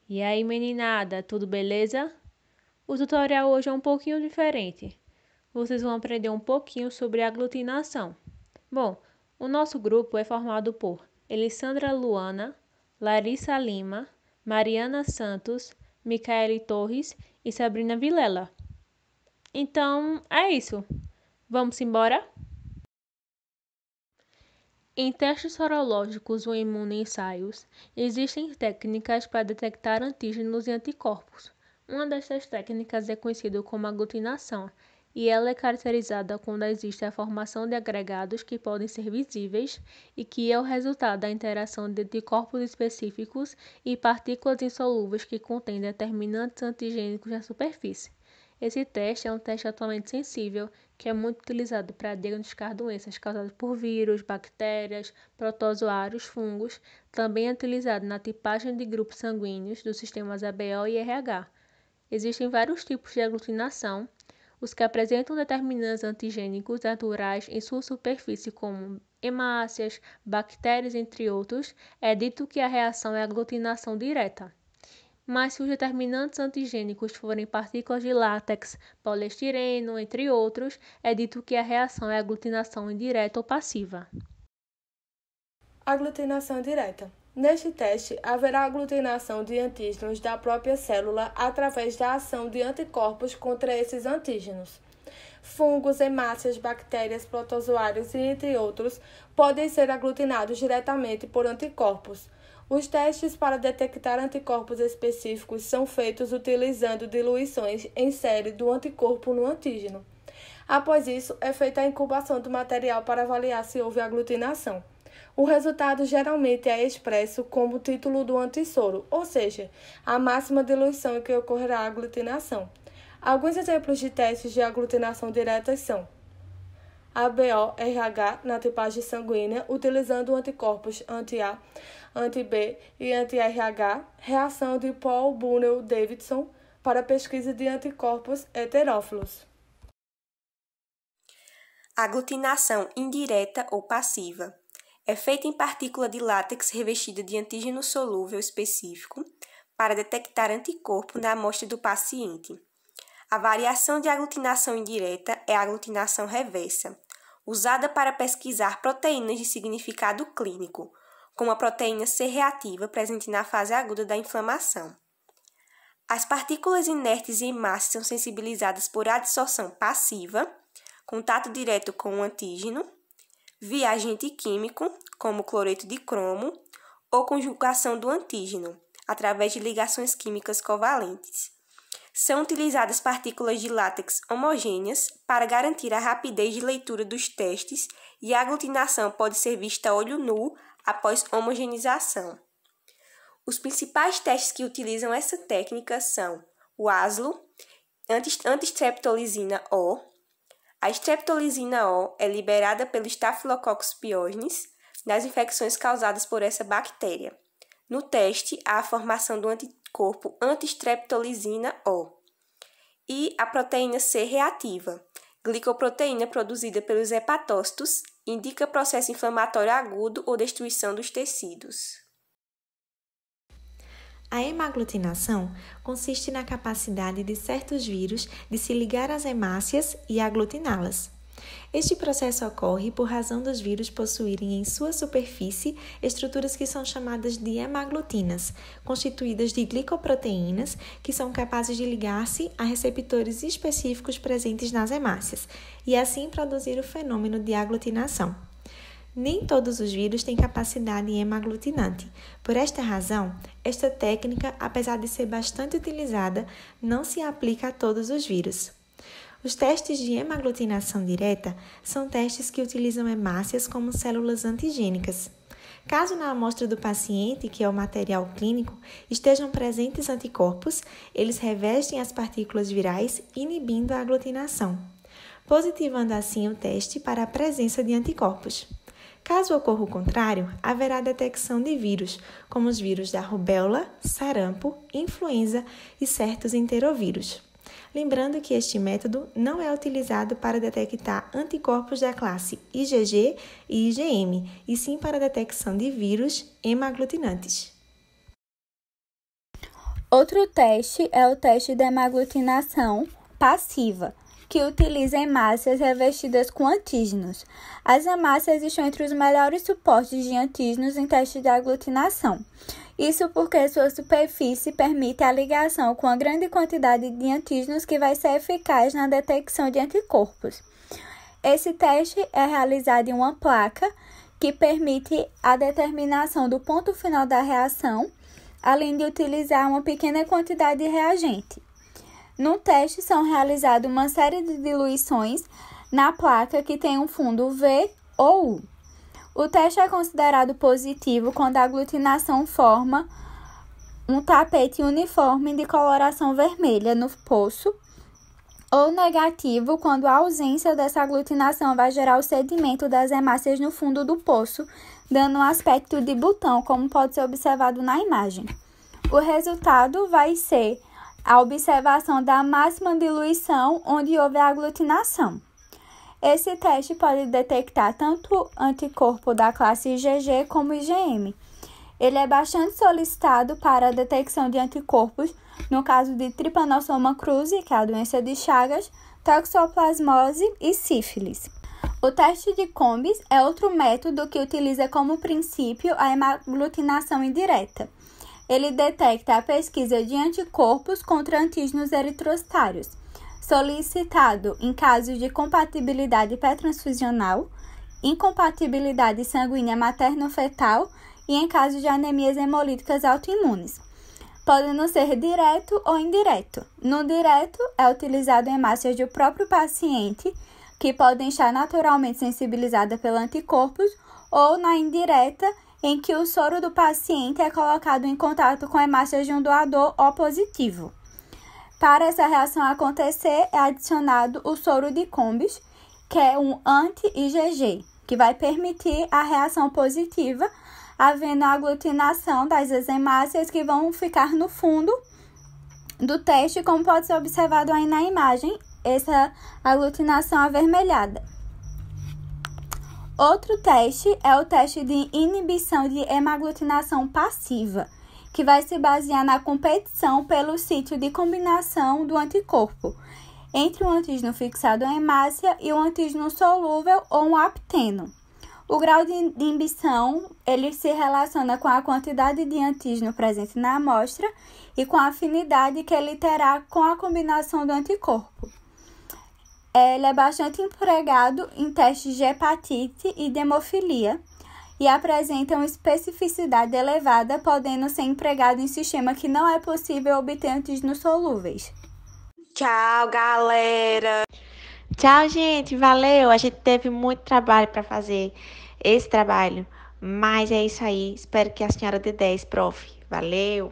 E aí, meninada, tudo beleza? O tutorial hoje é um pouquinho diferente. Vocês vão aprender um pouquinho sobre aglutinação. Bom, o nosso grupo é formado por Elissandra Luana, Larissa Lima, Mariana Santos, Micaele Torres e Sabrina Vilela. Então, é isso. Vamos embora? Em testes sorológicos ou imunoensaios, existem técnicas para detectar antígenos e anticorpos. Uma dessas técnicas é conhecida como aglutinação, e ela é caracterizada quando existe a formação de agregados que podem ser visíveis e que é o resultado da interação de anticorpos específicos e partículas insolúveis que contêm determinantes antigênicos na superfície. Esse teste é um teste atualmente sensível, que é muito utilizado para diagnosticar doenças causadas por vírus, bactérias, protozoários, fungos. Também é utilizado na tipagem de grupos sanguíneos dos sistemas ABO e RH. Existem vários tipos de aglutinação. Os que apresentam determinantes antigênicos naturais em sua superfície, como hemácias, bactérias, entre outros, é dito que a reação é aglutinação direta. Mas se os determinantes antigênicos forem partículas de látex, poliestireno, entre outros, é dito que a reação é aglutinação indireta ou passiva. Aglutinação direta. Neste teste, haverá aglutinação de antígenos da própria célula através da ação de anticorpos contra esses antígenos. Fungos, hemácias, bactérias, protozoários e entre outros podem ser aglutinados diretamente por anticorpos. Os testes para detectar anticorpos específicos são feitos utilizando diluições em série do anticorpo no antígeno. Após isso, é feita a incubação do material para avaliar se houve aglutinação. O resultado geralmente é expresso como título do antissoro, ou seja, a máxima diluição em que ocorrerá a aglutinação. Alguns exemplos de testes de aglutinação direta são ABO-RH na tipagem sanguínea, utilizando anticorpos anti-A, anti-B e anti-RH, reação de Paul Bunel-Davidson para pesquisa de anticorpos heterófilos. Aglutinação indireta ou passiva. É feita em partícula de látex revestida de antígeno solúvel específico para detectar anticorpo na amostra do paciente. A variação de aglutinação indireta é a aglutinação reversa, usada para pesquisar proteínas de significado clínico, como a proteína C reativa presente na fase aguda da inflamação. As partículas inertes e hemácias são sensibilizadas por adsorção passiva, contato direto com o antígeno, via agente químico, como cloreto de cromo, ou conjugação do antígeno, através de ligações químicas covalentes. São utilizadas partículas de látex homogêneas para garantir a rapidez de leitura dos testes e a aglutinação pode ser vista a olho nu após homogeneização. Os principais testes que utilizam essa técnica são o ASLO, antistreptolizina O. A streptolizina O é liberada pelo Staphylococcus pyogenes nas infecções causadas por essa bactéria. No teste, há a formação do anticorpo antistreptolizina O. E a proteína C reativa, glicoproteína produzida pelos hepatócitos, indica processo inflamatório agudo ou destruição dos tecidos. A hemaglutinação consiste na capacidade de certos vírus de se ligar às hemácias e aglutiná-las. Este processo ocorre por razão dos vírus possuírem em sua superfície estruturas que são chamadas de hemaglutinas, constituídas de glicoproteínas que são capazes de ligar-se a receptores específicos presentes nas hemácias e assim produzir o fenômeno de aglutinação. Nem todos os vírus têm capacidade hemaglutinante. Por esta razão, esta técnica, apesar de ser bastante utilizada, não se aplica a todos os vírus. Os testes de hemaglutinação direta são testes que utilizam hemácias como células antigênicas. Caso na amostra do paciente, que é o material clínico, estejam presentes anticorpos, eles revestem as partículas virais, inibindo a aglutinação, positivando assim o teste para a presença de anticorpos. Caso ocorra o contrário, haverá detecção de vírus, como os vírus da rubéola, sarampo, influenza e certos enterovírus. Lembrando que este método não é utilizado para detectar anticorpos da classe IgG e IgM, e sim para a detecção de vírus hemaglutinantes. Outro teste é o teste de hemaglutinação passiva, que utiliza hemácias revestidas com antígenos. As hemácias estão entre os melhores suportes de antígenos em teste de aglutinação. Isso porque sua superfície permite a ligação com a grande quantidade de antígenos que vai ser eficaz na detecção de anticorpos. Esse teste é realizado em uma placa que permite a determinação do ponto final da reação, além de utilizar uma pequena quantidade de reagente. No teste são realizadas uma série de diluições na placa que tem um fundo V ou U. O teste é considerado positivo quando a aglutinação forma um tapete uniforme de coloração vermelha no poço, ou negativo quando a ausência dessa aglutinação vai gerar o sedimento das hemácias no fundo do poço, dando um aspecto de botão, como pode ser observado na imagem. O resultado vai ser a observação da máxima diluição onde houve a aglutinação. Esse teste pode detectar tanto anticorpo da classe IgG como IgM. Ele é bastante solicitado para a detecção de anticorpos no caso de Trypanosoma cruzi, que é a doença de Chagas, toxoplasmose e sífilis. O teste de Combs é outro método que utiliza como princípio a hemaglutinação indireta. Ele detecta a pesquisa de anticorpos contra antígenos eritrocitários, solicitado em casos de compatibilidade pré-transfusional, incompatibilidade sanguínea materno-fetal e em casos de anemias hemolíticas autoimunes, podendo ser direto ou indireto. No direto, é utilizado hemácias do próprio paciente, que podem estar naturalmente sensibilizadas pelos anticorpos, ou na indireta, em que o soro do paciente é colocado em contato com hemácias de um doador O positivo. Para essa reação acontecer, é adicionado o soro de Combs, que é um anti-IgG, que vai permitir a reação positiva, havendo a aglutinação das hemácias que vão ficar no fundo do teste, como pode ser observado aí na imagem, essa aglutinação avermelhada. Outro teste é o teste de inibição de hemaglutinação passiva, que vai se basear na competição pelo sítio de combinação do anticorpo entre um antígeno fixado à hemácia e um antígeno solúvel ou um apteno. O grau de inibição ele se relaciona com a quantidade de antígeno presente na amostra e com a afinidade que ele terá com a combinação do anticorpo. Ele é bastante empregado em testes de hepatite e de hemofilia e apresenta uma especificidade elevada, podendo ser empregado em sistema que não é possível obter antígenos solúveis. Tchau, galera! Tchau, gente, valeu! A gente teve muito trabalho para fazer esse trabalho, mas é isso aí. Espero que a senhora dê 10, prof. Valeu!